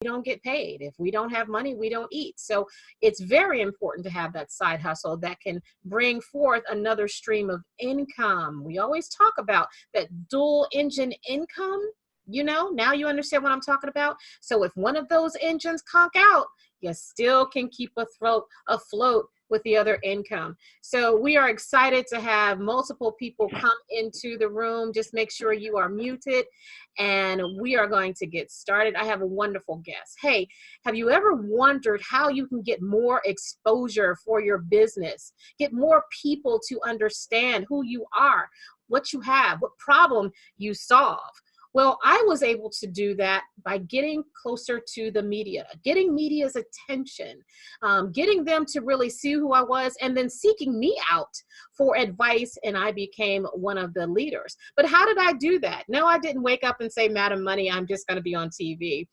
we don't get paid. If we don't have money, we don't eat. So it's very important to have that side hustle that can bring forth another stream of income. We always talk about that dual engine income. Now you understand what I'm talking about. So if one of those engines conk out, you still can keep afloat with the other income. So we are excited to have multiple people come into the room. Just make sure you are muted, and we are going to get started. I have a wonderful guest. Hey, have you ever wondered how you can get more exposure for your business, get more people to understand who you are, what you have, what problem you solve? Well, I was able to do that by getting closer to the media, getting media's attention, getting them to really see who I was, and then seeking me out for advice, and I became one of the leaders. But how did I do that? No, I didn't wake up and say, Madam Money, I'm just going to be on TV.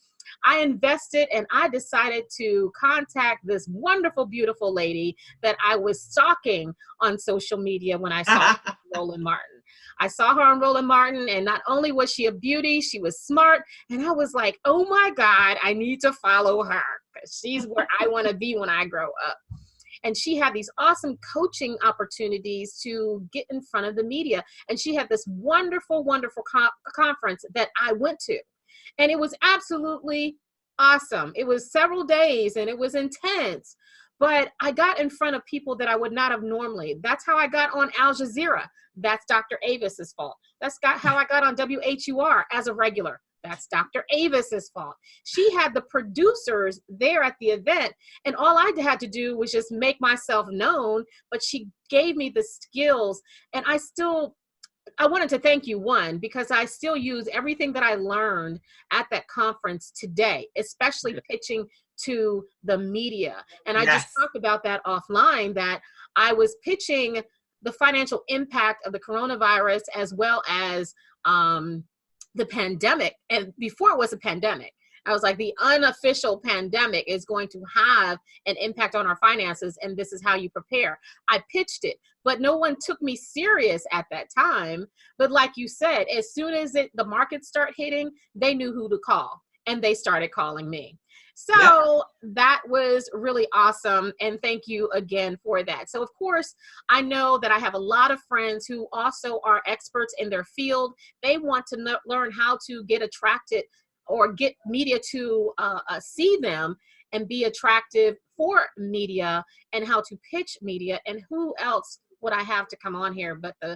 I invested, and I decided to contact this wonderful, beautiful lady that I was stalking on social media when I saw Roland Martin. I saw her on Roland Martin, and not only was she a beauty, she was smart. And I was like, oh my God, I need to follow her because she's where I want to be when I grow up. And she had these awesome coaching opportunities to get in front of the media. And she had this wonderful, wonderful conference that I went to. And it was absolutely awesome. It was several days and it was intense. But I got in front of people that I would not have normally. That's how I got on Al Jazeera. That's Dr. Avis's fault. That's how I got on WHUR as a regular. That's Dr. Avis's fault. She had the producers there at the event, and all I had to do was just make myself known, but she gave me the skills, and I wanted to thank you, one, because I still use everything that I learned at that conference today, especially pitching to the media. And I just talked about that offline, that I was pitching the financial impact of the coronavirus as well as the pandemic. And before it was a pandemic, I was like, the unofficial pandemic is going to have an impact on our finances, and this is how you prepare. I pitched it, but no one took me serious at that time. But like you said, as soon as the markets start hitting, they knew who to call, and they started calling me. So that was really awesome. And thank you again for that. So of course, I know that I have a lot of friends who also are experts in their field. They want to learn how to get attracted or get media to see them and be attractive for media, and how to pitch media. And who else would I have to come on here but the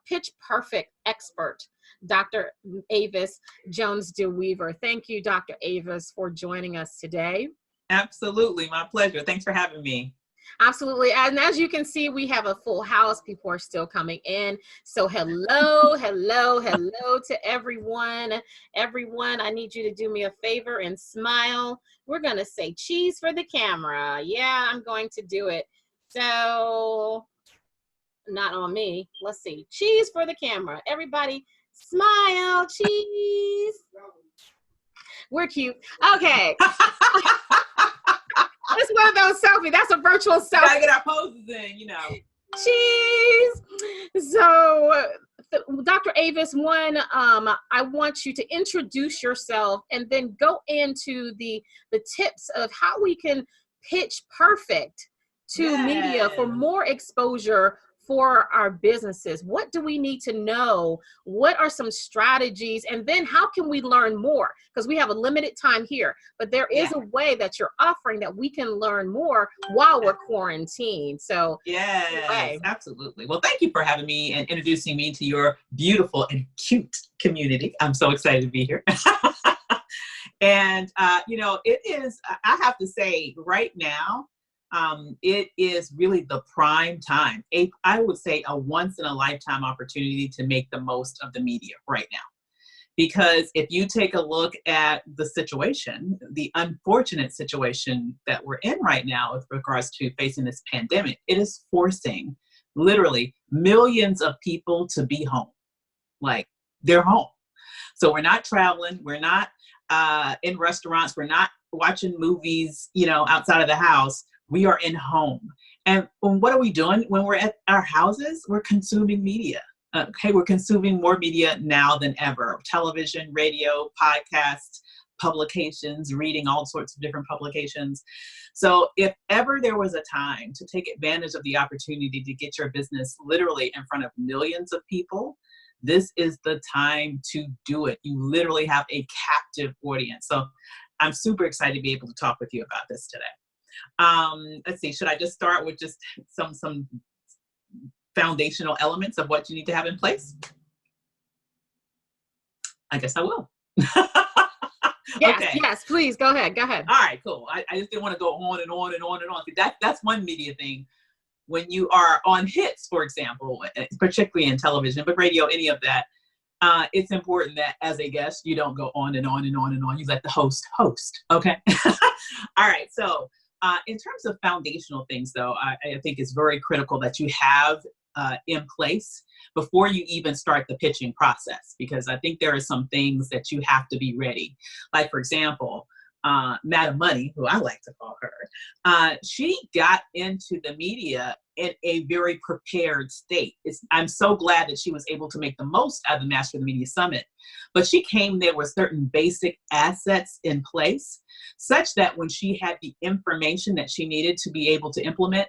pitch perfect expert, Dr. Avis Jones-DeWeever. Thank you, Dr. Avis, for joining us today. Absolutely. My pleasure. Thanks for having me. Absolutely. And as you can see, we have a full house. People are still coming in. So hello, hello, hello to everyone. Everyone, I need you to do me a favor and smile. We're going to say cheese for the camera. Yeah, I'm going to do it. So not on me. Let's see. Cheese for the camera. Everybody smile. Cheese. We're cute. Okay. It's one of those selfies. That's a virtual selfie. Gotta get our poses in, you know. Cheese. So, Dr. Avis, one, I want you to introduce yourself and then go into the tips of how we can pitch perfect to media for more exposure for our businesses. What do we need to know? What are some strategies? And then how can we learn more? Because we have a limited time here, but there is a way that you're offering that we can learn more while we're quarantined. So yes, absolutely. Well, thank you for having me and introducing me to your beautiful and cute community. I'm so excited to be here. And, you know, it is, I have to say right now, it is really the prime time. I would say a once in a lifetime opportunity to make the most of the media right now. Because if you take a look at the situation, the unfortunate situation that we're in right now with regards to facing this pandemic, it is forcing literally millions of people to be home. Like, they're home. So we're not traveling. We're not in restaurants. We're not watching movies, you know, outside of the house. We are in home. And what are we doing when we're at our houses? We're consuming media. Okay, we're consuming more media now than ever. Television, radio, podcasts, publications, reading all sorts of different publications. So if ever there was a time to take advantage of the opportunity to get your business literally in front of millions of people, this is the time to do it. You literally have a captive audience. So I'm super excited to be able to talk with you about this today. Let's see, should I just start with just some foundational elements of what you need to have in place? I guess I will. Yes, Okay. yes, please go ahead. Go ahead. All right, cool. I just didn't want to go on and on and on and on. That's one media thing. When you are on hits, for example, particularly in television, but radio, any of that, it's important that as a guest, you don't go on and on and on and on. You let the host. Okay. All right. So in terms of foundational things, though, I think it's very critical that you have in place before you even start the pitching process, because I think there are some things that you have to be ready. Like, for example, Madam Money, who I like to call her, she got into the media in a very prepared state. I'm so glad that she was able to make the most out of the Master of the Media Summit, but she came there with certain basic assets in place, such that when she had the information that she needed to be able to implement,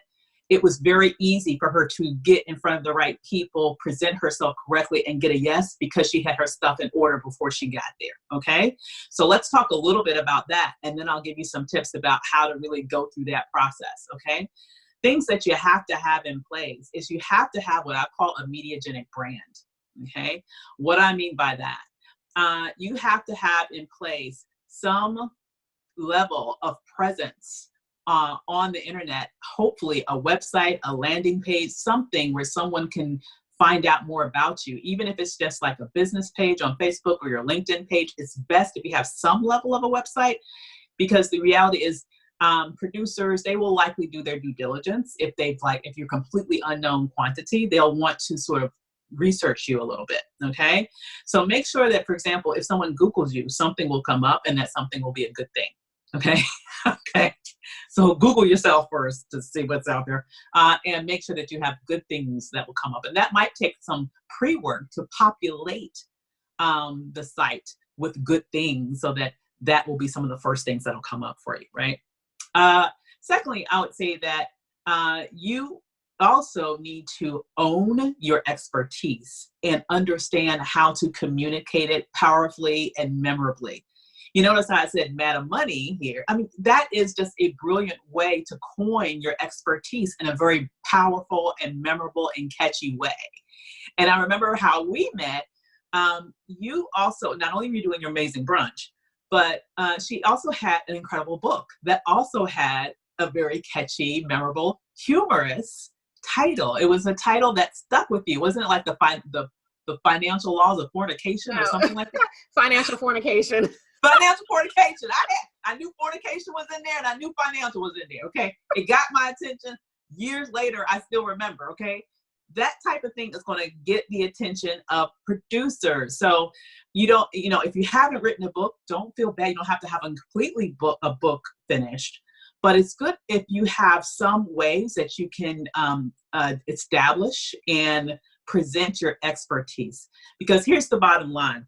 it was very easy for her to get in front of the right people, present herself correctly, and get a yes, because she had her stuff in order before she got there, okay? So let's talk a little bit about that, and then I'll give you some tips about how to really go through that process, okay? Things that you have to have in place is you have to have what I call a mediagenic brand, okay? What I mean by that, you have to have in place some level of presence on the internet, hopefully a website, a landing page, something where someone can find out more about you. Even if it's just like a business page on Facebook or your LinkedIn page, it's best if you have some level of a website, because the reality is producers, they will likely do their due diligence. If you're completely unknown quantity, they'll want to sort of research you a little bit, okay? So make sure that, for example, if someone Googles you, something will come up, and that something will be a good thing, okay? Okay. So Google yourself first to see what's out there, and make sure that you have good things that will come up. And that might take some pre-work to populate the site with good things, so that will be some of the first things that'll come up for you, right? Secondly, I would say that you also need to own your expertise and understand how to communicate it powerfully and memorably. You notice how I said Madam Money here. I mean, that is just a brilliant way to coin your expertise in a very powerful and memorable and catchy way. And I remember how we met. You also, not only were you doing your amazing brunch, but she also had an incredible book that also had a very catchy, memorable, humorous title. It was a title that stuck with you. Wasn't it like the financial laws of fornication or something like that? Financial fornication. Financial fornication. I knew fornication was in there, and I knew financial was in there, okay? It got my attention. Years later, I still remember, okay? That type of thing is going to get the attention of producers. So if you haven't written a book, don't feel bad. You don't have to have a book finished. But it's good if you have some ways that you can establish and present your expertise. Because here's the bottom line.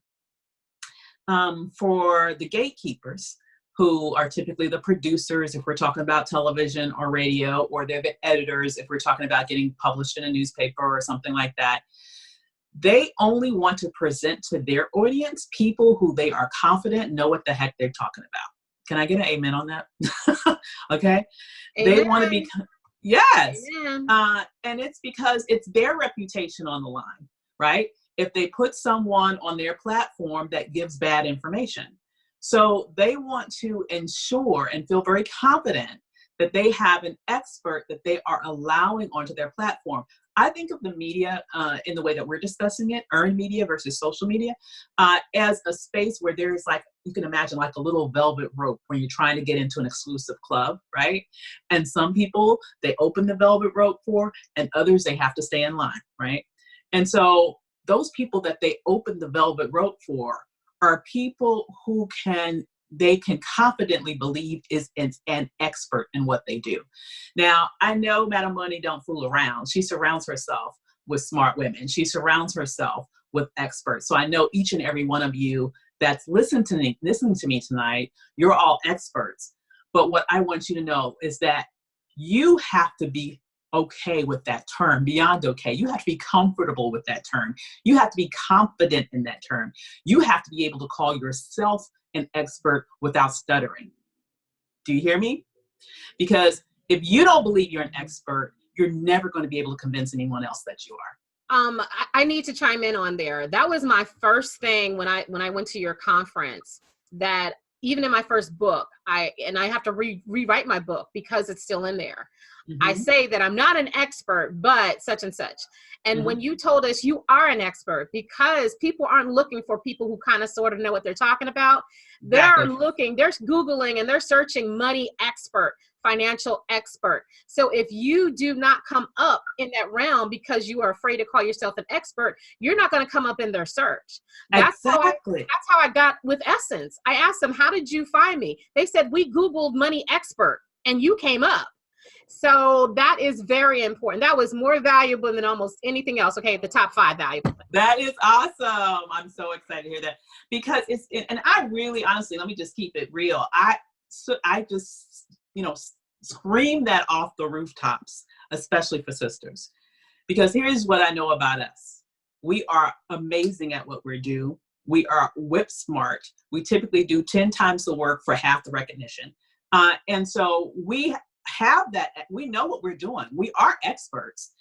For the gatekeepers, who are typically the producers if we're talking about television or radio, or they're the editors if we're talking about getting published in a newspaper or something like that, they only want to present to their audience people who they are confident know what the heck they're talking about. Can I get an amen on that? Okay. Amen. They want to be, yes. And it's because it's their reputation on the line, right? If they put someone on their platform that gives bad information. So they want to ensure and feel very confident that they have an expert that they are allowing onto their platform. I think of the media in the way that we're discussing it, earned media versus social media, as a space where there's like, you can imagine like a little velvet rope when you're trying to get into an exclusive club, right? And some people, they open the velvet rope for, and others, they have to stay in line, right? And so those people that they open the velvet rope for are people who they can confidently believe is an expert in what they do. Now, I know Madam Money don't fool around. She surrounds herself with smart women. She surrounds herself with experts. So I know each and every one of you that's listening to me tonight, you're all experts. But what I want you to know is that you have to be okay with that term, beyond okay. You have to be comfortable with that term. You have to be confident in that term. You have to be able to call yourself an expert without stuttering. Do you hear me? Because if you don't believe you're an expert, you're never going to be able to convince anyone else that you are. I need to chime in on there. That was my first thing when I went to your conference, that even in my first book, I have to rewrite my book because it's still in there. I say that I'm not an expert, but such and such. And when you told us you are an expert, because people aren't looking for people who kind of sort of know what they're talking about. They're looking, they're Googling and they're searching money expert, financial expert. So if you do not come up in that realm because you are afraid to call yourself an expert, you're not going to come up in their search. That's how I got with Essence. I asked them, how did you find me? They said, we Googled money expert and you came up. So that is very important. That was more valuable than almost anything else. Okay, the top 5 valuable things. That is awesome. I'm so excited to hear that, because and I really, honestly, let me just keep it real. I just, scream that off the rooftops, especially for sisters, because here's what I know about us. We are amazing at what we do. We are whip smart. We typically do 10 times the work for half the recognition. And so we have that, we know what we're doing. We are experts,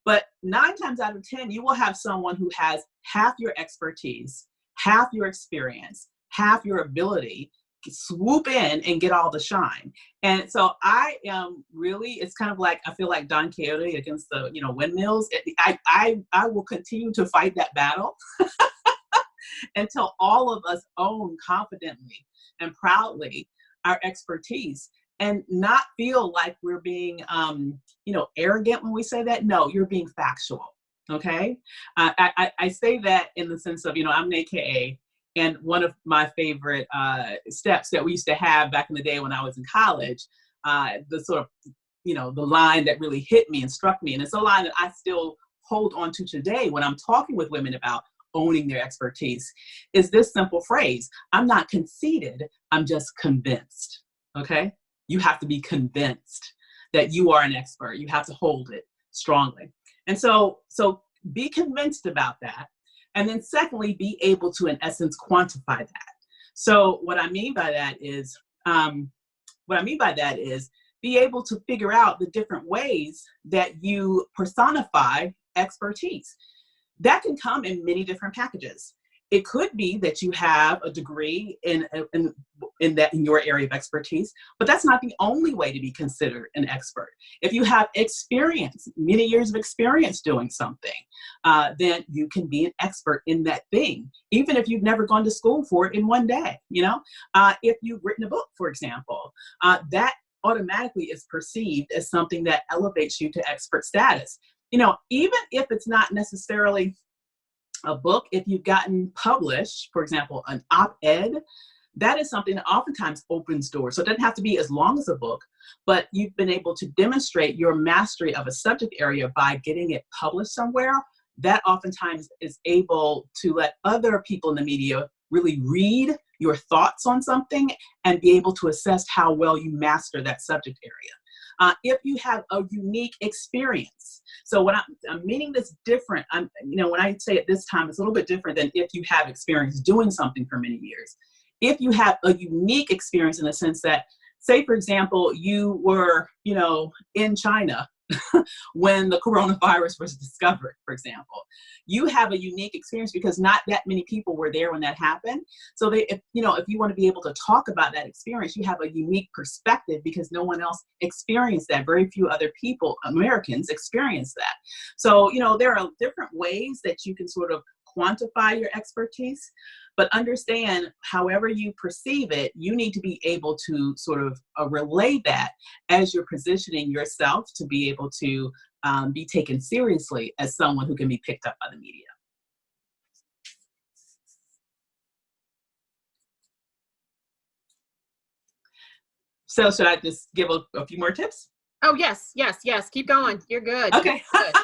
but 9 times out of 10, you will have someone who has half your expertise, half your experience, half your ability, swoop in and get all the shine. And so I am really, it's kind of like, I feel like Don Quixote against the, windmills. I will continue to fight that battle until all of us own confidently and proudly our expertise, and not feel like we're being, arrogant when we say that. No, you're being factual. Okay. I say that in the sense of, I'm an AKA, and one of my favorite steps that we used to have back in the day when I was in college, the sort of, the line that really hit me and struck me. And it's a line that I still hold on to today when I'm talking with women about owning their expertise, is this simple phrase: I'm not conceited, I'm just convinced. Okay. You have to be convinced that you are an expert. You have to hold it strongly. And so be convinced about that. And then secondly, be able to, in essence, quantify that. So what I mean by that is be able to figure out the different ways that you personify expertise. That can come in many different packages. It could be that you have a degree in your area of expertise, but that's not the only way to be considered an expert. If you have experience, many years of experience doing something, then you can be an expert in that thing, even if you've never gone to school for it in one day. If you've written a book, for example, that automatically is perceived as something that elevates you to expert status. Even if it's not necessarily a book, if you've gotten published, for example, an op-ed, that is something that oftentimes opens doors. So it doesn't have to be as long as a book, but you've been able to demonstrate your mastery of a subject area by getting it published somewhere. That oftentimes is able to let other people in the media really read your thoughts on something and be able to assess how well you master that subject area. If you have a unique experience. So what I'm meaning this different. When I say it this time, it's a little bit different than if you have experience doing something for many years. If you have a unique experience in the sense that, say, for example, you were, in China when the coronavirus was discovered, for example, you have a unique experience because not that many people were there when that happened. So if you want to be able to talk about that experience, you have a unique perspective because no one else experienced that. Very few other people, Americans, experienced that. So, there are different ways that you can sort of quantify your expertise, but understand, however you perceive it, you need to be able to sort of relay that as you're positioning yourself to be able to be taken seriously as someone who can be picked up by the media. So should I just give a few more tips? Oh, yes. Keep going. You're good. Okay. You're good.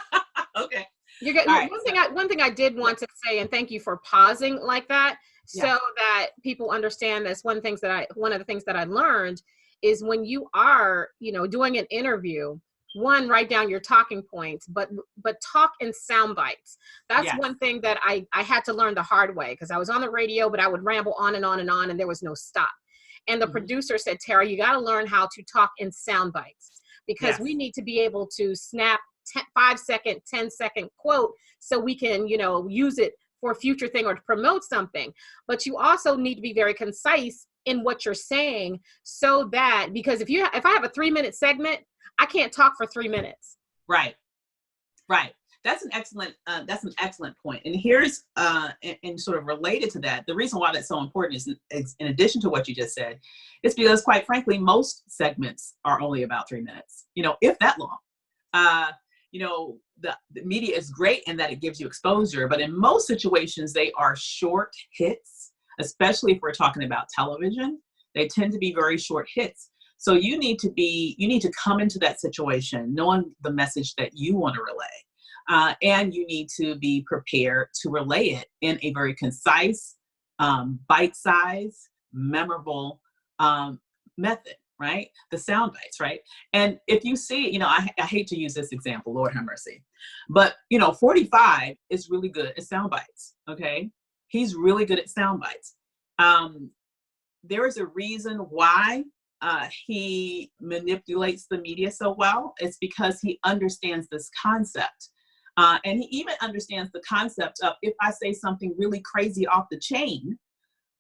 Okay. You're good. All right. One thing I did Yeah. want to say, and thank you for pausing like that, so Yeah. that people understand this. One of the things that I learned is when you are, doing an interview, one, write down your talking points, but talk in sound bites. That's Yes. one thing that I had to learn the hard way, because I was on the radio, but I would ramble on and on and on, and there was no stop. And the producer said, Tara, you got to learn how to talk in sound bites, because we Yes. need to be able to snap 5-second, 10-second quote so we can, use it for a future thing or to promote something. But you also need to be very concise in what you're saying, so that, because if I have a 3-minute segment, I can't talk for 3 minutes. Right. Right. That's an excellent point. And here's and sort of related to that, the reason why that's so important is in addition to what you just said, it's because, quite frankly, most segments are only about 3 minutes, if that long. The media is great in that it gives you exposure, but in most situations they are short hits, especially if we're talking about television. They tend to be very short hits. So you need to come into that situation knowing the message that you want to relay. And you need to be prepared to relay it in a very concise, bite-sized, memorable method, right? The sound bites, right? And if you see, I hate to use this example, Lord have mercy, but 45 is really good at sound bites, okay? He's really good at sound bites. There is a reason why he manipulates the media so well. It's because he understands this concept. And he even understands the concept of, if I say something really crazy off the chain,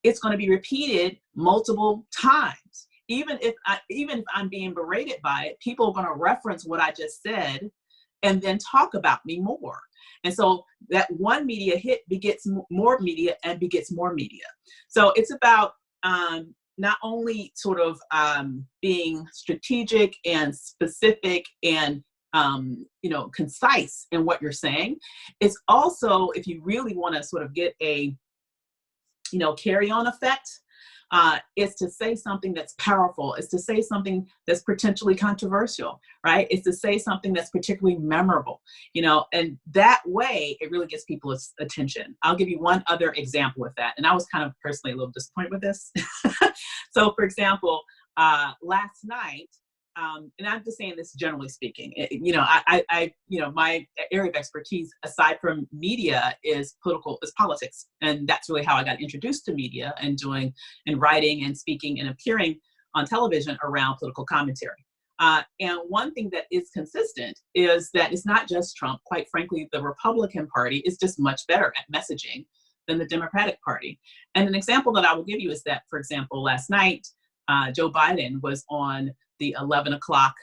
it's going to be repeated multiple times. Even if I'm being berated by it, people are going to reference what I just said and then talk about me more. And so that one media hit begets more media and begets more media. So it's about not only sort of being strategic and specific and concise in what you're saying. It's also, if you really want to sort of get a carry-on effect, is to say something that's powerful, is to say something that's potentially controversial, right? Is to say something that's particularly memorable, and that way it really gets people's attention. I'll give you one other example with that. And I was kind of personally a little disappointed with this. So for example, last night, and I'm just saying this generally speaking, my area of expertise aside from media is politics. And that's really how I got introduced to media and writing and speaking and appearing on television around political commentary. And one thing that is consistent is that it's not just Trump. Quite frankly, the Republican Party is just much better at messaging than the Democratic Party. And an example that I will give you is that, for example, last night, Joe Biden was on the 11 o'clock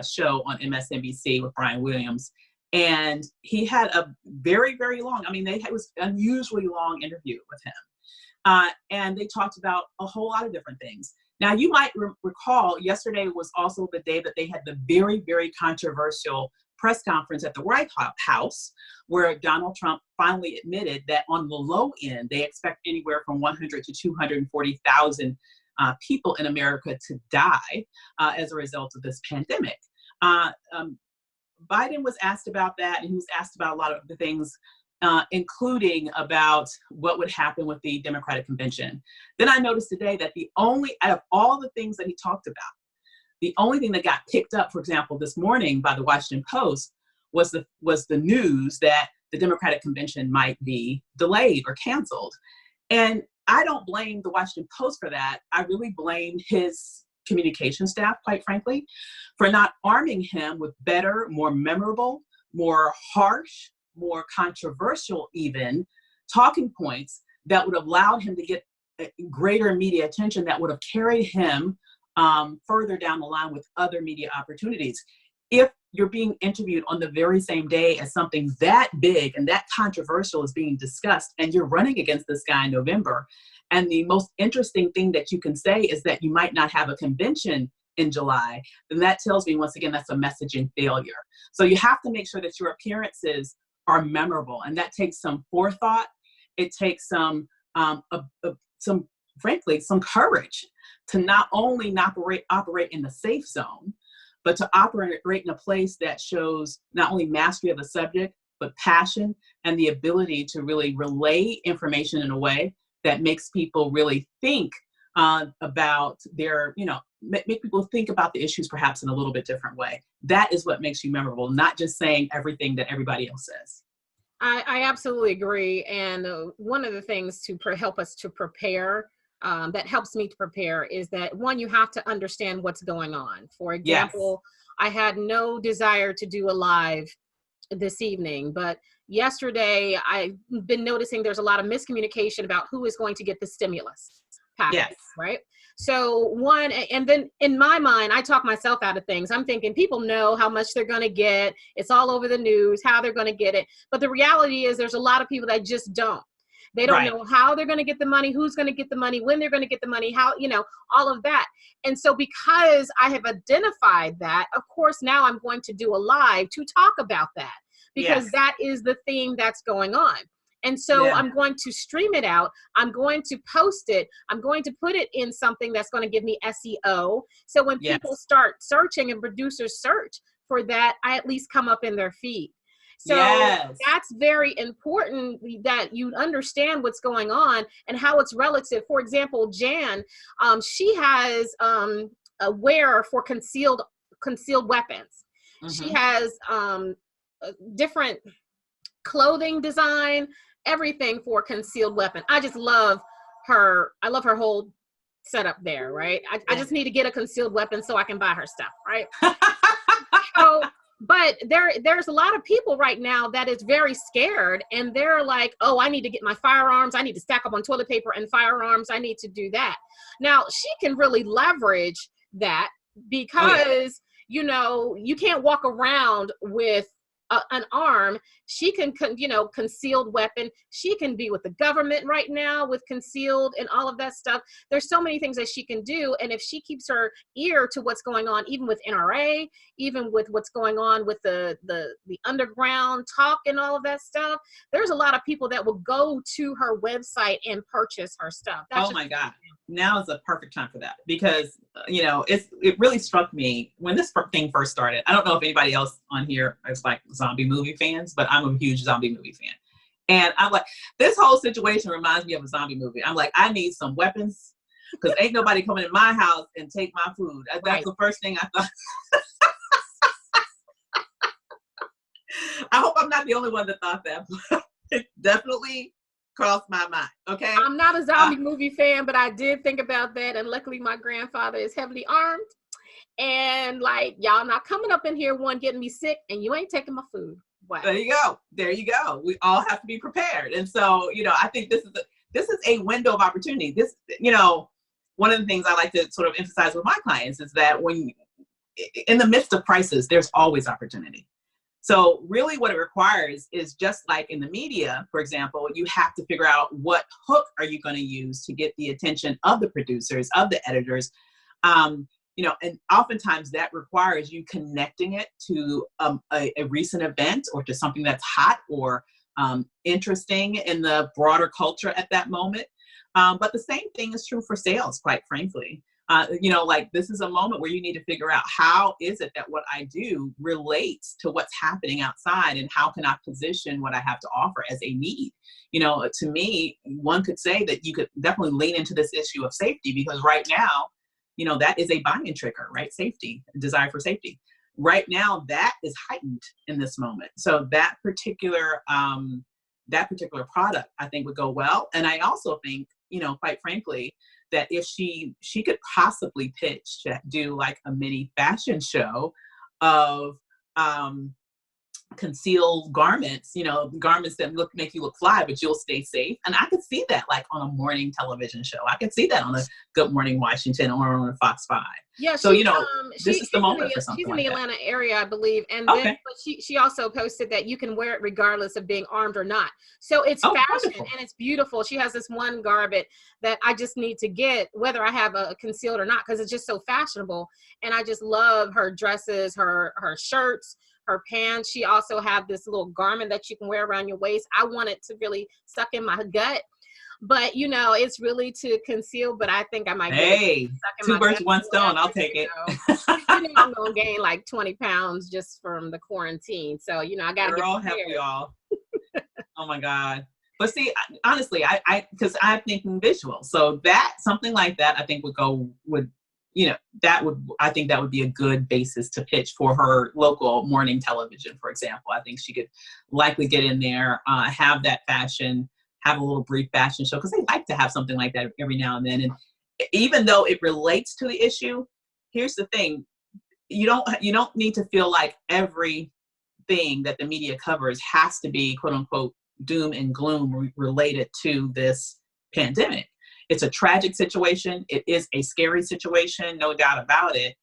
show on MSNBC with Brian Williams. And he had a very, very long, it was an unusually long interview with him. And they talked about a whole lot of different things. Now, you might recall yesterday was also the day that they had the very, very controversial press conference at the White House, where Donald Trump finally admitted that on the low end, they expect anywhere from 100 to 240,000 people in America to die as a result of this pandemic. Biden was asked about that, and he was asked about a lot of the things, including about what would happen with the Democratic convention. Then I noticed today that out of all the things that he talked about, the only thing that got picked up, for example, this morning by the Washington Post was the news that the Democratic convention might be delayed or canceled. And I don't blame the Washington Post for that. I really blame his communication staff, quite frankly, for not arming him with better, more memorable, more harsh, more controversial even talking points that would have allowed him to get greater media attention, that would have carried him further down the line with other media opportunities. If you're being interviewed on the very same day as something that big and that controversial is being discussed, and you're running against this guy in November, and the most interesting thing that you can say is that you might not have a convention in July, then that tells me, once again, that's a messaging failure. So you have to make sure that your appearances are memorable, and that takes some forethought. It takes frankly, some courage to not only operate in the safe zone, but to operate in a place that shows not only mastery of the subject, but passion and the ability to really relay information in a way that makes people really think about their, make people think about the issues perhaps in a little bit different way. That is what makes you memorable, not just saying everything that everybody else says. I absolutely agree. And one of the things to help us to prepare, that helps me to prepare, is that one, you have to understand what's going on. For Yes. example, I had no desire to do a live this evening, but yesterday I've been noticing there's a lot of miscommunication about who is going to get the stimulus package, Yes. right? So one, and then in my mind, I talk myself out of things. I'm thinking people know how much they're going to get. It's all over the news, how they're going to get it. But the reality is there's a lot of people that just don't. They don't Right. know how they're going to get the money, who's going to get the money, when they're going to get the money, how, all of that. And so because I have identified that, of course, now I'm going to do a live to talk about that, because Yes. that is the thing that's going on. And so Yeah. I'm going to stream it out. I'm going to post it. I'm going to put it in something that's going to give me SEO. So when Yes. people start searching and producers search for that, I at least come up in their feed. So Yes. that's very important, that you understand what's going on and how it's relative. For example, Jan, she has a wear for concealed weapons. She has different clothing design, everything for concealed weapon. I just love her. I love her whole setup there, right? I just need to get a concealed weapon so I can buy her stuff, right? So, but there's a lot of people right now that is very scared, and they're like, oh, I need to get my firearms. I need to stack up on toilet paper and firearms. I need to do that. Now, she can really leverage that, because, you can't walk around with an arm. She can, concealed weapon. She can be with the government right now with concealed and all of that stuff. There's so many things that she can do. And if she keeps her ear to what's going on, even with NRA, even with what's going on with the underground talk and all of that stuff, there's a lot of people that will go to her website and purchase her stuff. Oh my God. Now is the perfect time for that, because, it really struck me when this thing first started. I don't know if anybody else on here is like zombie movie fans, but I'm a huge zombie movie fan. And I'm like, this whole situation reminds me of a zombie movie. I'm like, I need some weapons, because ain't nobody coming in my house and take my food. That's the first thing I thought. I hope I'm not the only one that thought that. It definitely crossed my mind. Okay. I'm not a zombie movie fan, but I did think about that. And luckily my grandfather is heavily armed. And like, y'all not coming up in here, one, getting me sick, and you ain't taking my food. Wow. There you go. There you go. We all have to be prepared. And so, I think this is a window of opportunity. This, one of the things I like to sort of emphasize with my clients is that when in the midst of crisis, there's always opportunity. So really what it requires is, just like in the media, for example, you have to figure out what hook are you going to use to get the attention of the producers, of the editors. And oftentimes that requires you connecting it to a recent event, or to something that's hot or interesting in the broader culture at that moment. But the same thing is true for sales, quite frankly. Like, this is a moment where you need to figure out, how is it that what I do relates to what's happening outside, and how can I position what I have to offer as a need? To me, one could say that you could definitely lean into this issue of safety, because right now, that is a buying trigger, right? Safety, desire for safety. Right now, that is heightened in this moment. So that particular product, I think, would go well. And I also think, quite frankly, that if she could possibly pitch to do like a mini fashion show of concealed garments, garments that make you look fly, but you'll stay safe. And I could see that like on a morning television show. I could see that on a Good Morning Washington or on a Fox 5. Yeah, so this is the moment for something. She's in like the Atlanta area, I believe, and okay. then but she also posted that you can wear it regardless of being armed or not. So it's fashion, wonderful. And it's beautiful. She has this one garment that I just need to get, whether I have a concealed or not, because it's just so fashionable. And I just love her dresses, her shirts, her pants. She also have this little garment that you can wear around your waist. I want it to really suck in my gut. but you know, it's really to conceal, but I think I might get it Hey, stuck in two my birds, belly one or stone. I'll whatever, take it. you know, I'm gonna gain like 20 pounds just from the quarantine. So, you know, I gotta get Girl, have we prepared. all? Oh my God. But see, honestly, because I'm thinking visual. So that, something like that, I think you know, I think that would be a good basis to pitch for her local morning television, for example. I think she could likely get in there, have that fashion, have a little brief fashion show, because they like to have something like that every now and then. And even though it relates to the issue, here's the thing. You don't need to feel like everything that the media covers has to be quote unquote doom and gloom related to this pandemic. It's a tragic situation. It is a scary situation, no doubt about it.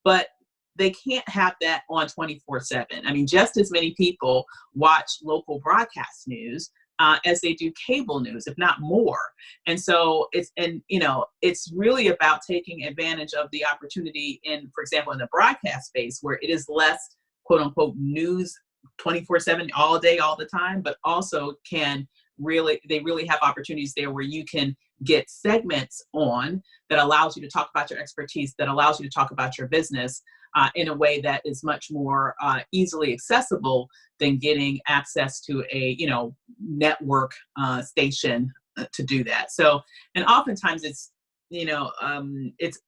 But they can't have that on 24/7. I mean, just as many people watch local broadcast news as they do cable news, if not more. And so it's really about taking advantage of the opportunity in, for example, in the broadcast space where it is less quote unquote news 24/7 all day, all the time, but also they really have opportunities there where you can get segments on that allows you to talk about your expertise, that allows you to talk about your business in a way that is much more easily accessible than getting access to a, network station to do that. So, and oftentimes it's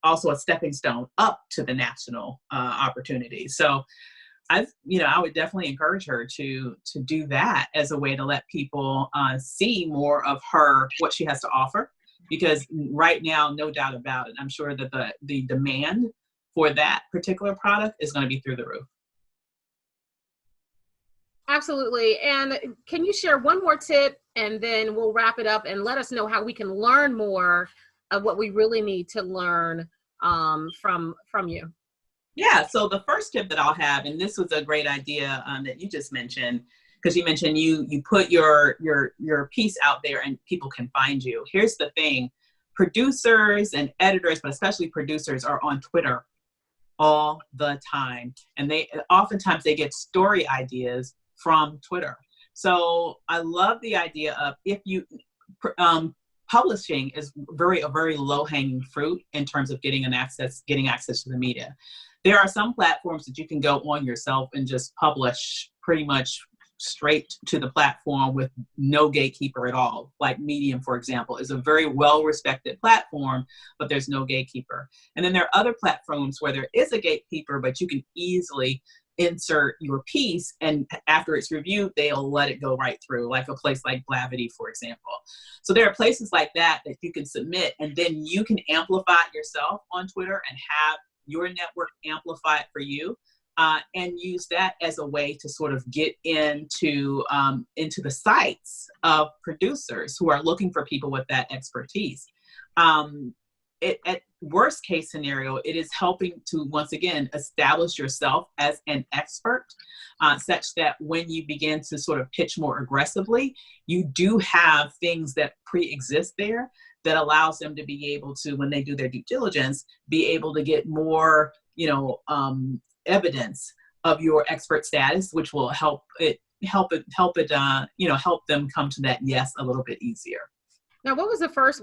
also a stepping stone up to the national opportunity. So I would definitely encourage her to do that as a way to let people see more of what she has to offer. Because right now, no doubt about it, I'm sure that the demand for that particular product is going to be through the roof. Absolutely. And can you share one more tip and then we'll wrap it up and let us know how we can learn more of what we really need to learn from you? Yeah. So the first tip that I'll have, and this was a great idea that you just mentioned, because you mentioned you put your piece out there and people can find you. Here's the thing: producers and editors, but especially producers, are on Twitter all the time, and oftentimes they get story ideas from Twitter. So I love the idea of publishing is a very low hanging fruit in terms of getting access to the media. There are some platforms that you can go on yourself and just publish pretty much straight to the platform with no gatekeeper at all. Like Medium, for example, is a very well-respected platform, but there's no gatekeeper. And then there are other platforms where there is a gatekeeper, but you can easily insert your piece, and after it's reviewed, they'll let it go right through, like a place like Blavity, for example. So there are places like that you can submit, and then you can amplify it yourself on Twitter and have your network amplify it for you, and use that as a way to sort of get into the sites of producers who are looking for people with that expertise. At worst case scenario, it is helping to, once again, establish yourself as an expert, such that when you begin to sort of pitch more aggressively, you do have things that pre-exist there that allows them to be able to, when they do their due diligence, be able to get more, evidence of your expert status, which will help them come to that yes a little bit easier. Now, what was the first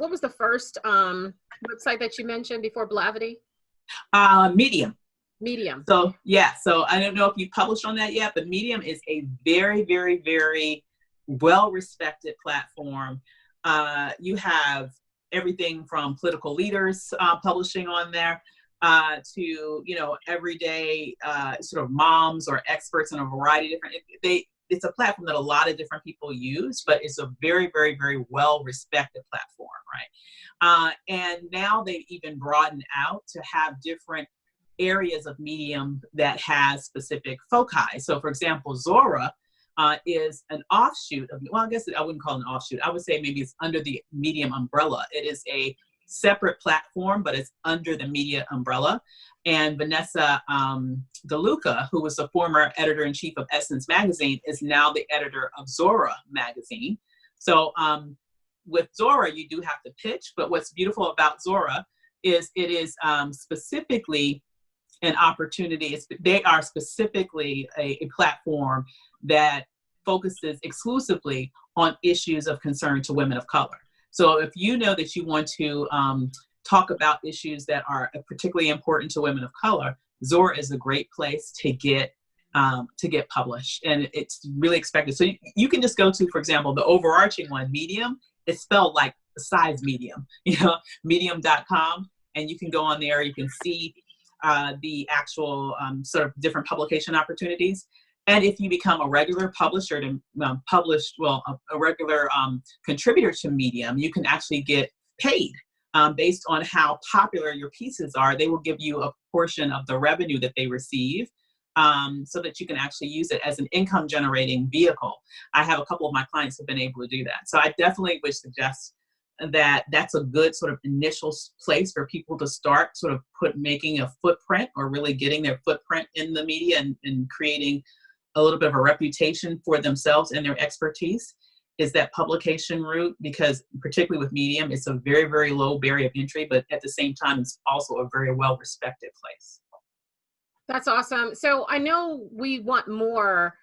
website that you mentioned before Blavity? Medium. Medium. So yeah, so I don't know if you published on that yet, but Medium is a very, very, very well-respected platform. You have everything from political leaders publishing on there to everyday sort of moms or experts in a variety of different. It's a platform that a lot of different people use, but it's a very, very, very well-respected platform, right? And now they've even broadened out to have different areas of Medium that has specific foci. So, for example, Zora is an offshoot of, well, I guess I wouldn't call it an offshoot. I would say maybe it's under the Medium umbrella. It is a separate platform, but it's under the media umbrella. And Vanessa DeLuca, who was the former editor-in-chief of Essence magazine, is now the editor of Zora magazine. So with Zora, you do have to pitch, but what's beautiful about Zora is it is specifically an opportunity. They are specifically a platform that focuses exclusively on issues of concern to women of color. So if you know that you want to talk about issues that are particularly important to women of color, Zora is a great place to get published, and it's really expected. So you can just go to, for example, the overarching one, Medium. It's spelled like size medium, medium.com, and you can go on there. You can see the actual sort of different publication opportunities. And if you become a regular publisher to a regular contributor to Medium, you can actually get paid based on how popular your pieces are. They will give you a portion of the revenue that they receive, so that you can actually use it as an income generating vehicle. I have a couple of my clients have been able to do that. So I definitely would suggest that that's a good sort of initial place for people to start sort of making a footprint, or really getting their footprint in the media, and creating a little bit of a reputation for themselves and their expertise, is that publication route, because particularly with Medium, it's a very, very low barrier of entry, but at the same time, it's also a very well-respected place. That's awesome. So I know we want more.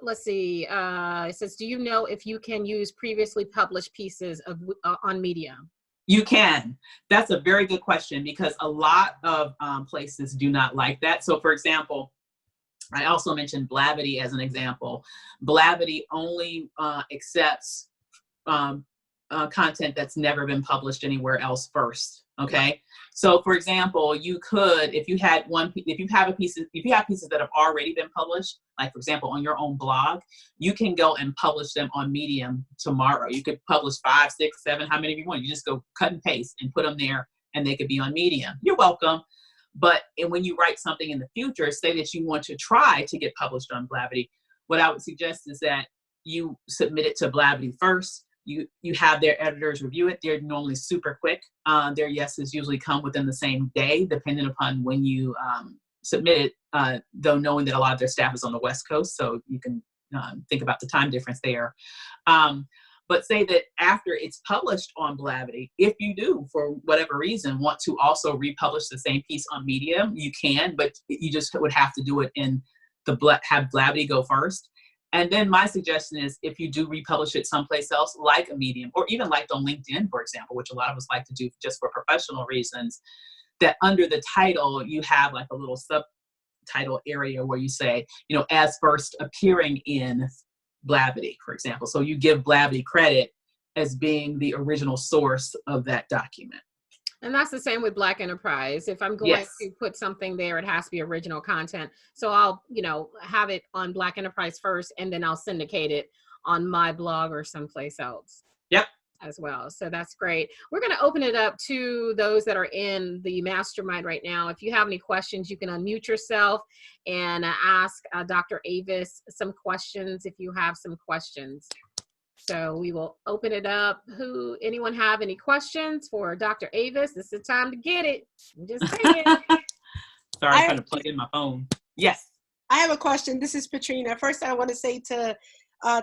Let's see. It says, do you know if you can use previously published pieces of on Medium? You can. That's a very good question, because a lot of places do not like that. So for example, I also mentioned Blavity as an example. Blavity only accepts content that's never been published anywhere else first. Okay. So for example, you could, if you have pieces that have already been published, like for example, on your own blog, you can go and publish them on Medium tomorrow. You could publish 5, 6, 7, how many of you want. You just go cut and paste and put them there, and they could be on Medium. You're welcome. But when you write something in the future, say that you want to try to get published on Blavity, what I would suggest is that you submit it to Blavity first. You have their editors review it. They're normally super quick. Their yeses usually come within the same day, depending upon when you submit it, though knowing that a lot of their staff is on the West Coast, so you can think about the time difference there. But say that after it's published on Blavity, if you do, for whatever reason, want to also republish the same piece on Medium, you can, but you just would have to do it in have Blavity go first. And then my suggestion is, if you do republish it someplace else, like a Medium, or even like on LinkedIn, for example, which a lot of us like to do just for professional reasons, that under the title, you have like a little subtitle area where you say, as first appearing in Blavity, for example. So you give Blavity credit as being the original source of that document. And that's the same with Black Enterprise. If I'm going to put something there, it has to be original content. So I'll, have it on Black Enterprise first, and then I'll syndicate it on my blog or someplace else. Yep. As well. So that's great. We're going to open it up to those that are in the mastermind right now. If you have any questions, you can unmute yourself and ask Dr. Avis some questions if you have some questions. So we will open it up. Anyone have any questions for Dr. Avis? This is the time to get it. I'm just saying. Sorry, I'm trying to plug in my phone. Yes. I have a question. This is Patrina. First, I want to say to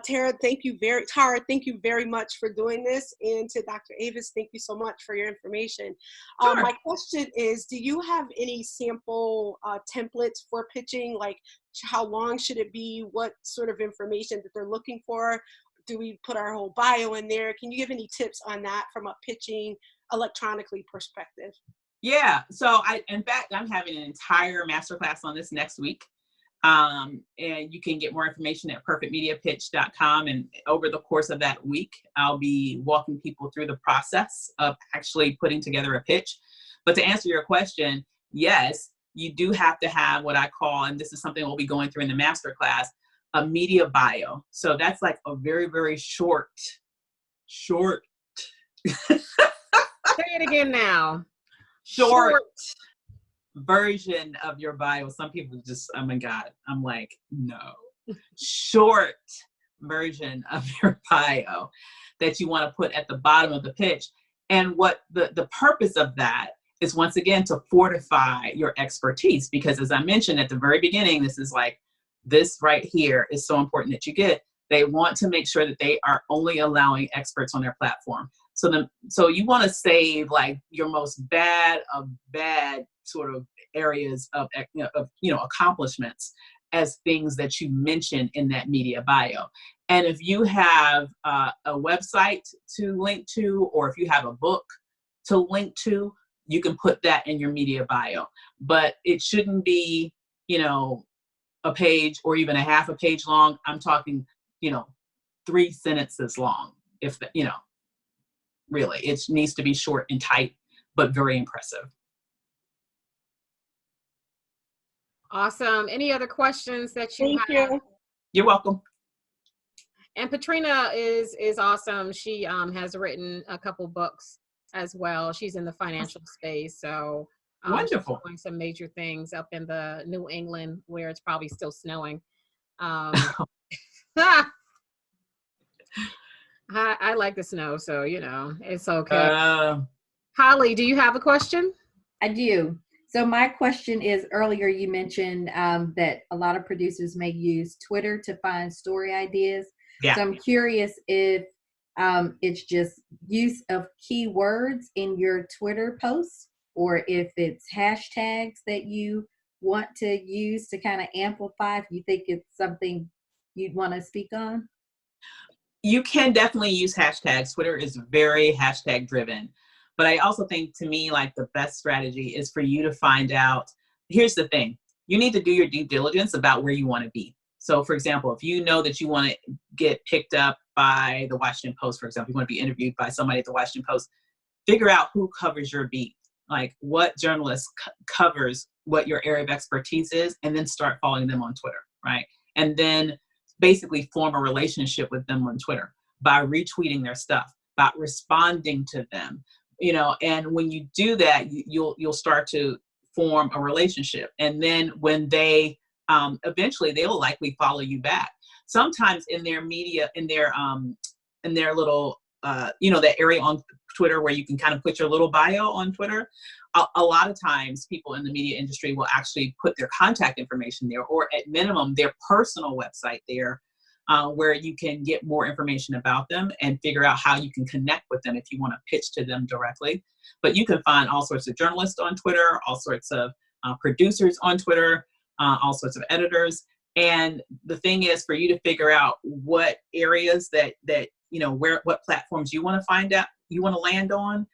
Tara, thank you very much for doing this. And to Dr. Avis, thank you so much for your information. Sure. My question is, do you have any sample templates for pitching? Like, how long should it be? What sort of information that they're looking for? Do we put our whole bio in there? Can you give any tips on that from a pitching electronically perspective? Yeah. So in fact, I'm having an entire masterclass on this next week. And you can get more information at perfectmediapitch.com. And over the course of that week, I'll be walking people through the process of actually putting together a pitch. But to answer your question, yes, you do have to have what I call, and this is something we'll be going through in the masterclass, a media bio. So that's like a very, very short. Say it again now. Short version of your bio. Some people just, oh my God, I'm like, no. Short version of your bio that you want to put at the bottom of the pitch. And what the purpose of that is, once again, to fortify your expertise. Because as I mentioned at the very beginning, this is like, this right here is so important that you get. They want to make sure that they are only allowing experts on their platform. So you want to save like your most bad sort of areas of accomplishments, as things that you mention in that media bio. And if you have a website to link to, or if you have a book to link to, you can put that in your media bio. But it shouldn't be, you know, a page or even a half a page long. I'm talking, you know, 3 sentences long. If, you know, really, it needs to be short and tight, but very impressive. Awesome. Any other questions that you Thank have? you. You're welcome. And Patrina is awesome. She has written a couple books as well. She's in the financial space, so Wonderful. she's doing some major things up in the New England where it's probably still snowing. I like the snow, so you know it's okay. Holly, do you have a question? I do. So my question is, earlier you mentioned that a lot of producers may use Twitter to find story ideas. Yeah. So I'm curious if it's just use of keywords in your Twitter posts, or if it's hashtags that you want to use to kind of amplify, if you think it's something you'd want to speak on. You can definitely use hashtags. Twitter is very hashtag driven. But I also think, to me, like the best strategy is for you to find out, here's the thing, you need to do your due diligence about where you want to be. So for example, if you know that you want to get picked up by the Washington Post, for example, you want to be interviewed by somebody at the Washington Post, figure out who covers your beat, like what journalist covers what your area of expertise is, and then start following them on Twitter, right? And then basically form a relationship with them on Twitter by retweeting their stuff, by responding to them. You know, and when you do that, you'll start to form a relationship. And then when they eventually they'll likely follow you back. Sometimes in their media, in their little you know, that area on Twitter where you can kind of put your little bio on Twitter. A lot of times people in the media industry will actually put their contact information there, or at minimum their personal website there, where you can get more information about them and figure out how you can connect with them if you want to pitch to them directly. But you can find all sorts of journalists on Twitter, all sorts of producers on Twitter, all sorts of editors. And the thing is for you to figure out what areas that you know, what platforms you want to find out, you want to land on,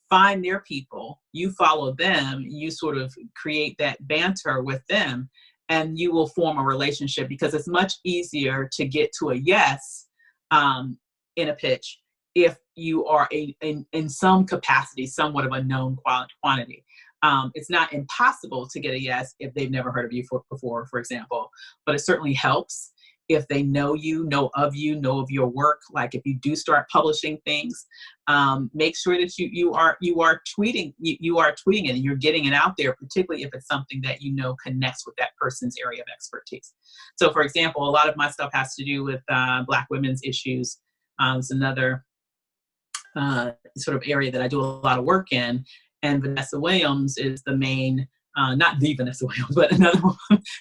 find their people, you follow them, you sort of create that banter with them, and you will form a relationship, because it's much easier to get to a yes in a pitch if you are in some capacity, somewhat of a known quantity. It's not impossible to get a yes if they've never heard of you before, for example, but it certainly helps if they know you, know of your work. Like if you do start publishing things, make sure that you are tweeting it, and you're getting it out there, particularly if it's something that you know connects with that person's area of expertise. So for example, a lot of my stuff has to do with Black women's issues. It's another sort of area that I do a lot of work in, and Vanessa Williams is the main, not the Vanessa Williams, but another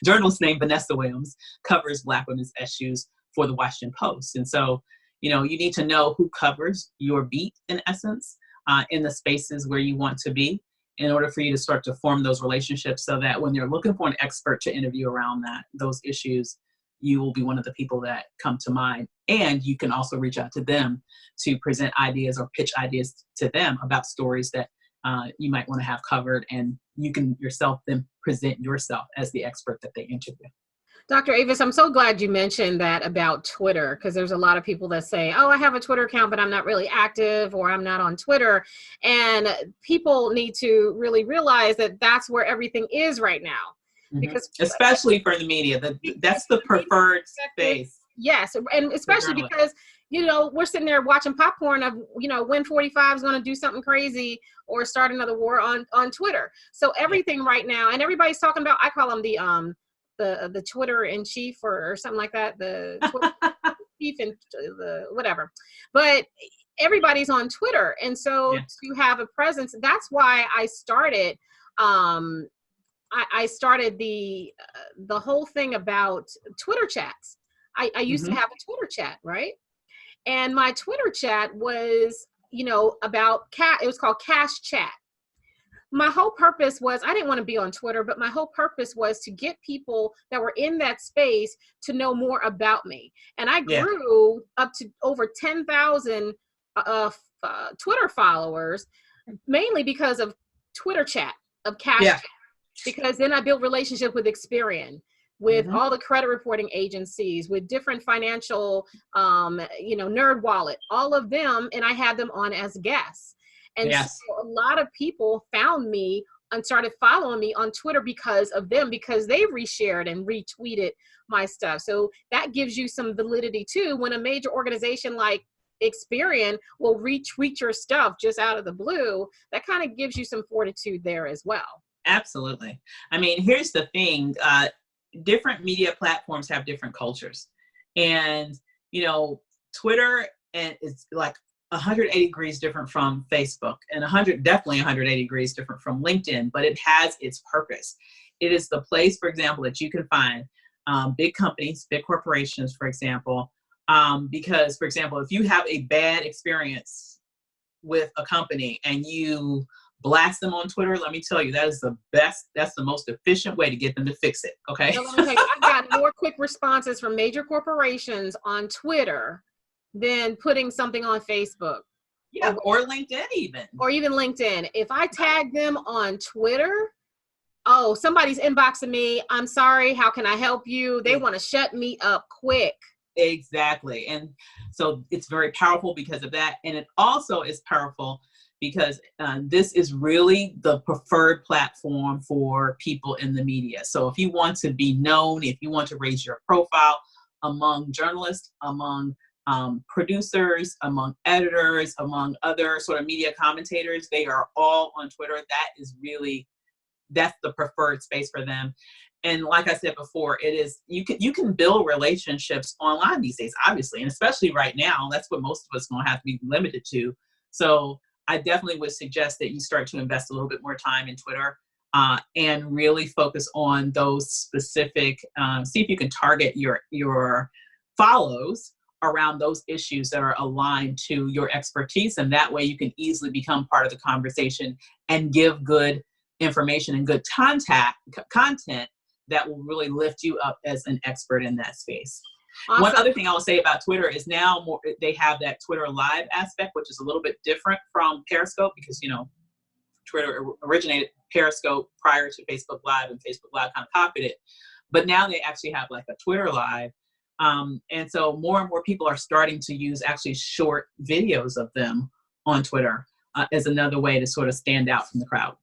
journalist named Vanessa Williams covers Black women's issues for the Washington Post. And so, you know, you need to know who covers your beat, in essence, in the spaces where you want to be, in order for you to start to form those relationships, so that when they're looking for an expert to interview around those issues, you will be one of the people that come to mind. And you can also reach out to them to present ideas or pitch ideas to them about stories that you might want to have covered, and you can yourself then present yourself as the expert that they interview. Dr. Avis, I'm so glad you mentioned that about Twitter, because there's a lot of people that say, oh, I have a Twitter account, but I'm not really active, or I'm not on Twitter. And people need to really realize that that's where everything is right now. Mm-hmm. Because especially for the media, that's the preferred space. Yes, and especially because, you know, we're sitting there watching popcorn of, you know, when 45 is going to do something crazy or start another war on Twitter. So everything right now, and everybody's talking about, I call them the Twitter in chief or something like that, the Twitter chief and the whatever. But everybody's on Twitter, and so to have a presence, that's why I started. I started the whole thing about Twitter chats. I used to have a Twitter chat, right? And my Twitter chat was, you know, about it was called Cash Chat. my whole purpose was, I didn't want to be on Twitter, but my whole purpose was to get people that were in that space to know more about me. And I Yeah. grew up to over 10,000 Twitter followers, mainly because of Twitter chat, of cash Yeah. chat, because then I built relationship with Experian, with all the credit reporting agencies, with different financial, Nerd Wallet, all of them, and I had them on as guests. And Yes. so a lot of people found me and started following me on Twitter because of them, because they reshared and retweeted my stuff. So that gives you some validity too, when a major organization like Experian will retweet your stuff just out of the blue. That kind of gives you some fortitude there as well. Absolutely. I mean, here's the thing. Different media platforms have different cultures. And, Twitter is like 180 degrees different from Facebook, and definitely 180 degrees different from LinkedIn, but it has its purpose. It is the place, for example, that you can find big companies, big corporations, for example, because, for example, if you have a bad experience with a company and you blast them on Twitter, let me tell you, that is the best, that's the most efficient way to get them to fix it. Okay. So let me tell you, I've got more quick responses from major corporations on Twitter than putting something on Facebook. Yeah, or LinkedIn even. Or even LinkedIn. If I tag them on Twitter, oh, somebody's inboxing me. I'm sorry, how can I help you? They want to shut me up quick. Exactly. And so it's very powerful because of that. And it also is powerful because this is really the preferred platform for people in the media. So if you want to be known, if you want to raise your profile among journalists, among producers, among editors, among other sort of media commentators, they are all on Twitter. That's the preferred space for them. And like I said before, it is, you can build relationships online these days, obviously, and especially right now, that's what most of us are going to have to be limited to. So I definitely would suggest that you start to invest a little bit more time in Twitter and really focus on those specific, see if you can target your follows around those issues that are aligned to your expertise. And that way you can easily become part of the conversation and give good information and good content that will really lift you up as an expert in that space. Awesome. One other thing I will say about Twitter is now they have that Twitter Live aspect, which is a little bit different from Periscope because, Twitter originated Periscope prior to Facebook Live, and Facebook Live kind of copied it. But now they actually have like a Twitter Live. And so more and more people are starting to use actually short videos of them on Twitter as another way to sort of stand out from the crowd.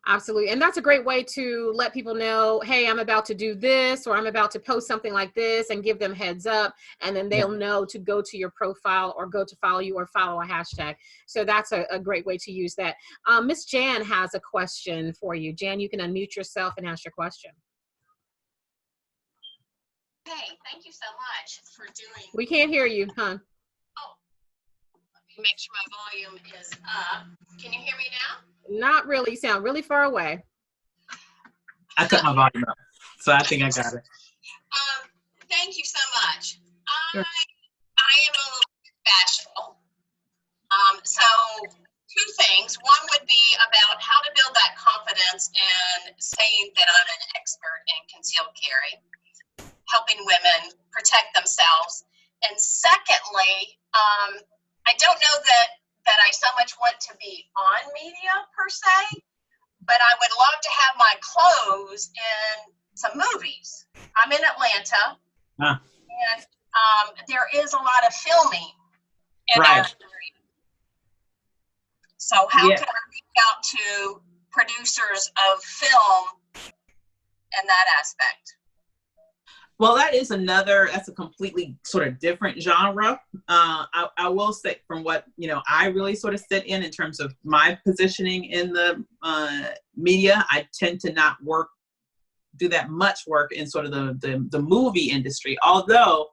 Absolutely. And that's a great way to let people know, hey, I'm about to do this, or I'm about to post something like this, and give them heads up. And then they'll know to go to your profile or go to follow you or follow a hashtag. So that's a great way to use that. Miss Jan has a question for you. Jan, you can unmute yourself and ask your question. Hey, thank you so much for doing. We can't hear you, huh? Oh, let me make sure my volume is up. Can you hear me now? Not really. You sound really far away. I cut my volume up, so I think I got it. Thank you so much. Sure. I am a little bit bashful. So two things. One would be about how to build that confidence and saying that I'm an expert in concealed carry, helping women protect themselves. And secondly, I don't know that I so much want to be on media per se, but I would love to have my clothes in some movies. I'm in Atlanta, and there is a lot of filming in our area. So how can I reach out to producers of film in that aspect? Well, that's a completely sort of different genre. I will say from what, I really sort of sit in terms of my positioning in the media, I tend to not do that much work in sort of the movie industry. Although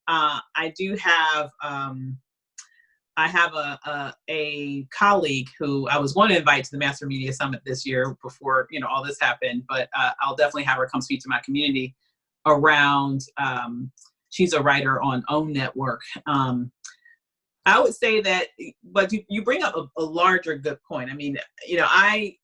I do have, I have a colleague who I was going to invite to the Master Media Summit this year before, all this happened, but I'll definitely have her come speak to my community around, she's a writer on OWN Network. I I would say that, but you bring up a larger good point. I mean, I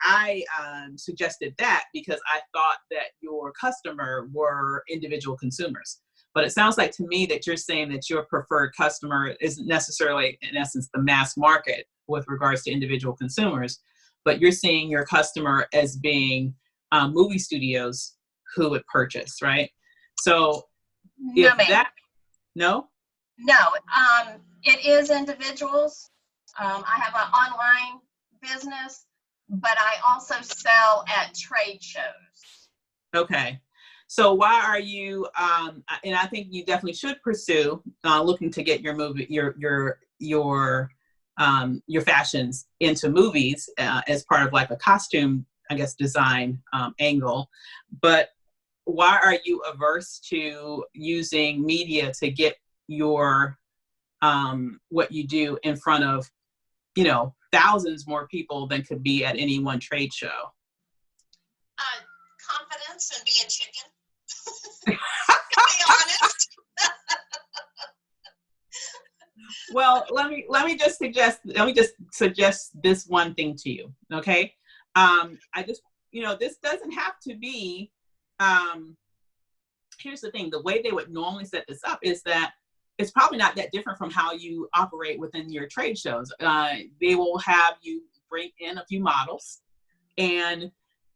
suggested that because I thought that your customer were individual consumers. But it sounds like to me that you're saying that your preferred customer isn't necessarily, in essence, the mass market with regards to individual consumers, but you're seeing your customer as being movie studios who would purchase, right? So No, if ma'am. that, no? No, it is individuals. I have an online business, but I also sell at trade shows. Okay. So why are you, and I think you definitely should pursue looking to get your movie, your fashions into movies as part of like a costume, I guess, design angle. But why are you averse to using media to get your what you do in front of, thousands more people than could be at any one trade show? Confidence and being chicken. To be honest. Well, let me just suggest this one thing to you, okay? I just, this doesn't have to be. Here's the thing: the way they would normally set this up is that it's probably not that different from how you operate within your trade shows. They will have you bring in a few models, and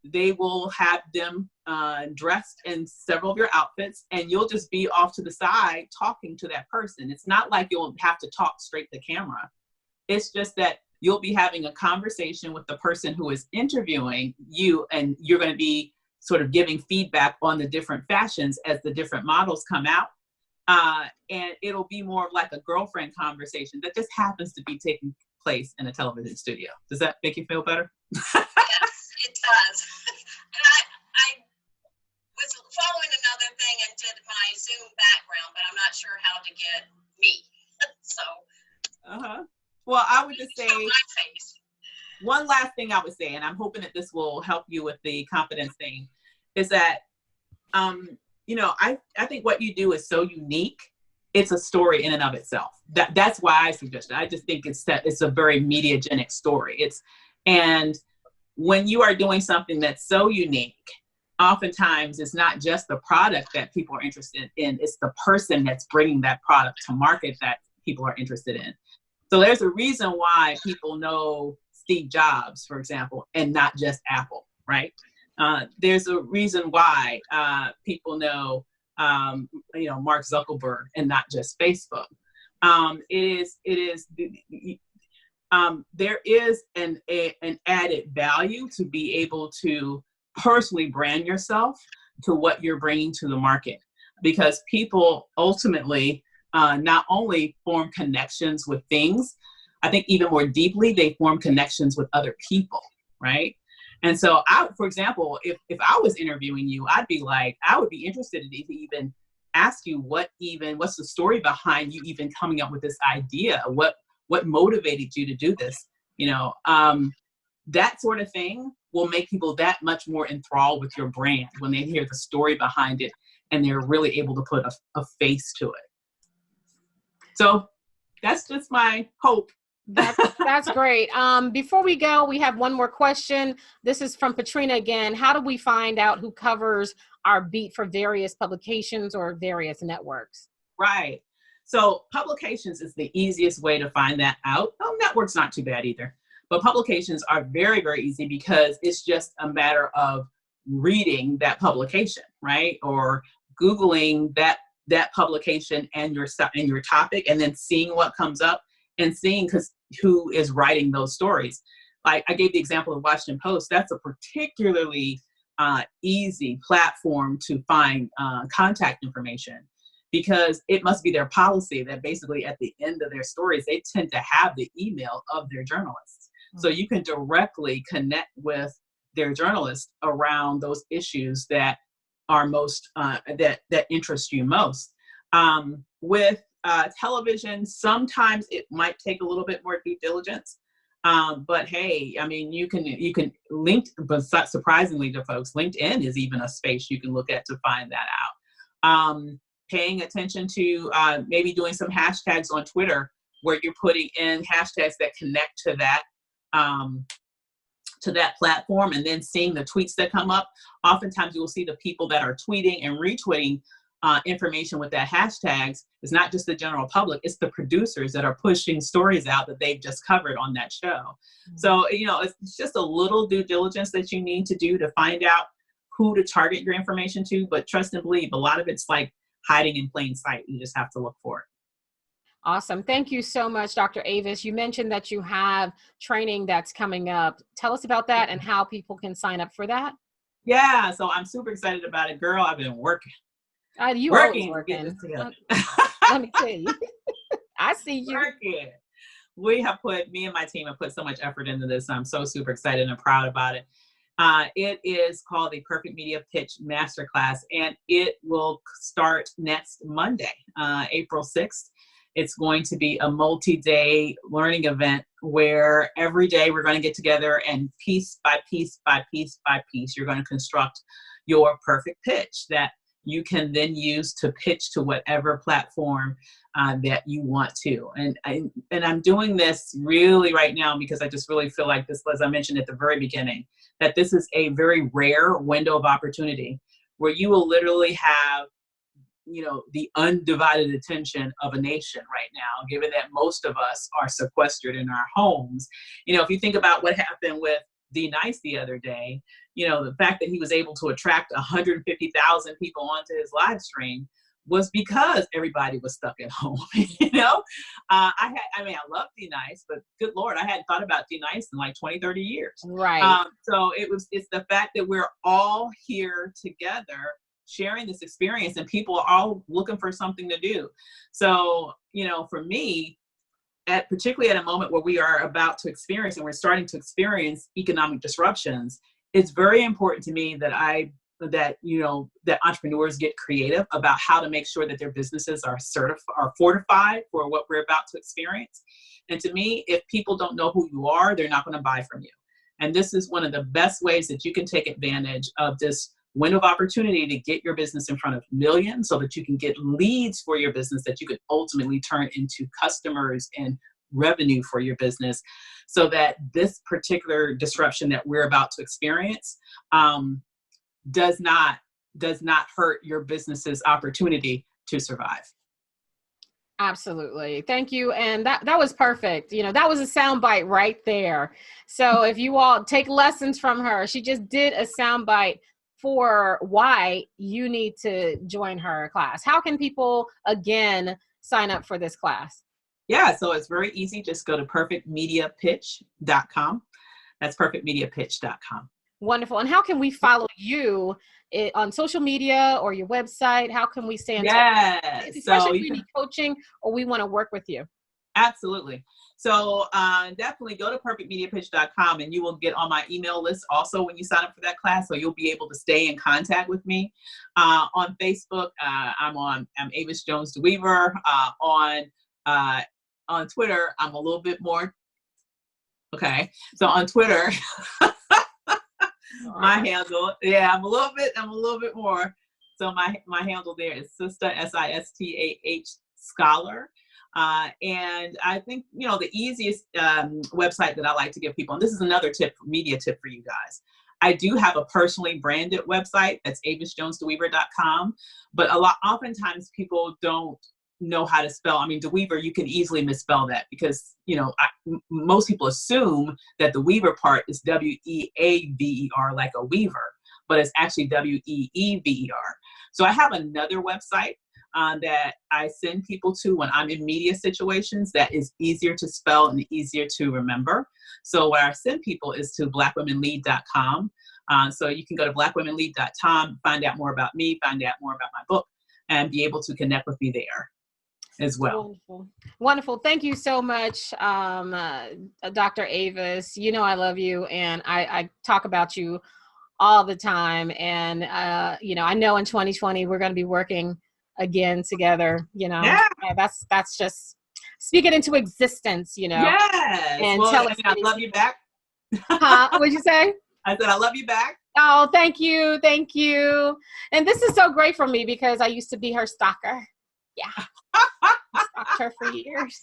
they will have them dressed in several of your outfits, and you'll just be off to the side talking to that person. It's not like you'll have to talk straight to camera. It's just that you'll be having a conversation with the person who is interviewing you, and you're going to be sort of giving feedback on the different fashions as the different models come out. And it'll be more of like a girlfriend conversation that just happens to be taking place in a television studio. Does that make you feel better? Yes, it does. And I was following another thing and did my Zoom background, but I'm not sure how to get me. So. Well, I would just say show my face. One last thing I would say, and I'm hoping that this will help you with the confidence thing, is that, I think what you do is so unique. It's a story in and of itself. That's why I suggest it. I just think it's a very mediagenic story. And when you are doing something that's so unique, oftentimes it's not just the product that people are interested in, it's the person that's bringing that product to market that people are interested in. So there's a reason why people know Steve Jobs, for example, and not just Apple, right? There's a reason why people know, Mark Zuckerberg and not just Facebook. There is an added value to be able to personally brand yourself to what you're bringing to the market, because people ultimately not only form connections with things, I think even more deeply, they form connections with other people, right? And so for example, if I was interviewing you, I would be interested to even ask you what's the story behind you even coming up with this idea? What motivated you to do this? That sort of thing will make people that much more enthralled with your brand when they hear the story behind it and they're really able to put a face to it. So that's just my hope. That's great. Before we go, we have one more question. This is from Patrina again. How do we find out who covers our beat for various publications or various networks? Right. So publications is the easiest way to find that out. Oh, networks not too bad either. But publications are very, very easy because it's just a matter of reading that publication, right? Or Googling that publication and your topic, and then seeing what comes up and seeing who is writing those stories. Like I gave the example of Washington Post. That's a particularly easy platform to find contact information, because it must be their policy that basically at the end of their stories, they tend to have the email of their journalists. So you can directly connect with their journalists around those issues that are most, that interest you most. With television, sometimes it might take a little bit more due diligence. But hey, I mean, you can link, but surprisingly to folks, LinkedIn is even a space you can look at to find that out. Paying attention to maybe doing some hashtags on Twitter where you're putting in hashtags that connect to that platform, and then seeing the tweets that come up. Oftentimes you will see the people that are tweeting and retweeting information with that hashtags. It's not just the general public, it's the producers that are pushing stories out that they've just covered on that show. Mm-hmm. So, it's just a little due diligence that you need to do to find out who to target your information to. But trust and believe, a lot of it's like hiding in plain sight. You just have to look for it. Awesome. Thank you so much, Dr. Avis. You mentioned that you have training that's coming up. Tell us about that and how people can sign up for that. Yeah, so I'm super excited about it. Girl, I've been working. You always working. Let me tell you. I see you. Working. Me and my team have put so much effort into this. I'm so super excited and proud about it. It is called the Perfect Media Pitch Masterclass, and it will start next Monday, April 6th. It's going to be a multi-day learning event where every day we're going to get together and piece by piece by piece by piece, you're going to construct your perfect pitch that you can then use to pitch to whatever platform that you want to. And I'm doing this really right now because I just really feel like this, as I mentioned at the very beginning, that this is a very rare window of opportunity where you will literally have the undivided attention of a nation right now, given that most of us are sequestered in our homes. If you think about what happened with D Nice the other day, the fact that he was able to attract 150,000 people onto his live stream was because everybody was stuck at home. I love D Nice, but good Lord, I hadn't thought about D Nice in like 20, 30 years. Right. So it's the fact that we're all here together sharing this experience, and people are all looking for something to do. So, for me, particularly at a moment where we are about to experience, and we're starting to experience economic disruptions, it's very important to me that that entrepreneurs get creative about how to make sure that their businesses are fortified for what we're about to experience. And to me, if people don't know who you are, they're not going to buy from you. And this is one of the best ways that you can take advantage of this window of opportunity to get your business in front of millions, so that you can get leads for your business that you can ultimately turn into customers and revenue for your business, so that this particular disruption that we're about to experience does not hurt your business's opportunity to survive. Absolutely. Thank you. And that was perfect. That was a soundbite right there. So if you all take lessons from her, she just did a soundbite for why you need to join her class. How can people, again, sign up for this class? Yeah, so it's very easy. Just go to perfectmediapitch.com. That's perfectmediapitch.com. Wonderful. And how can we follow you on social media or your website? How can we stay in touch? Especially if we need coaching or we want to work with you. Absolutely. So definitely go to perfectmediapitch.com, and you will get on my email list also when you sign up for that class. So you'll be able to stay in contact with me. On Facebook, I'm Avis Jones-DeWeever. On Twitter, I'm a little bit more. Okay. So on Twitter, my handle, I'm a little bit more. So my handle there is Sista, SISTAH Scholar. And I think, the easiest website that I like to give people, and this is another media tip for you guys. I do have a personally branded website that's avisjonesdeweever.com, but oftentimes people don't know how to spell. DeWeever, you can easily misspell that because, most people assume that the Weaver part is WEAVER, like a weaver, but it's actually WEEVER. So I have another website that I send people to when I'm in media situations that is easier to spell and easier to remember. So what I send people is to blackwomenlead.com. So you can go to blackwomenlead.com, find out more about me, find out more about my book, and be able to connect with me there as well. Wonderful. Thank you so much, Dr. Avis. I love you, and I talk about you all the time. And, I know in 2020, we're going to be working again together, Yeah. That's just speak it into existence, Yes. And well, tell us. I love you back. What'd you say? I said, I love you back. Oh, thank you. Thank you. And this is so great for me because I used to be her stalker. Yeah. I stalked her for years.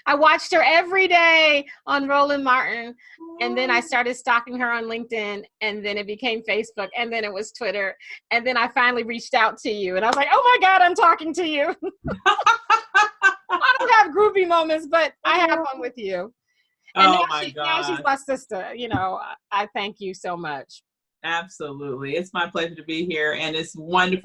I watched her every day on Roland Martin. And then I started stalking her on LinkedIn, and then it became Facebook, and then it was Twitter. And then I finally reached out to you, and I was like, oh my God, I'm talking to you. I don't have groupie moments, but I have one with you. And Oh my now she's God. my sister. You know, I thank you so much. Absolutely. It's my pleasure to be here, and it's wonderful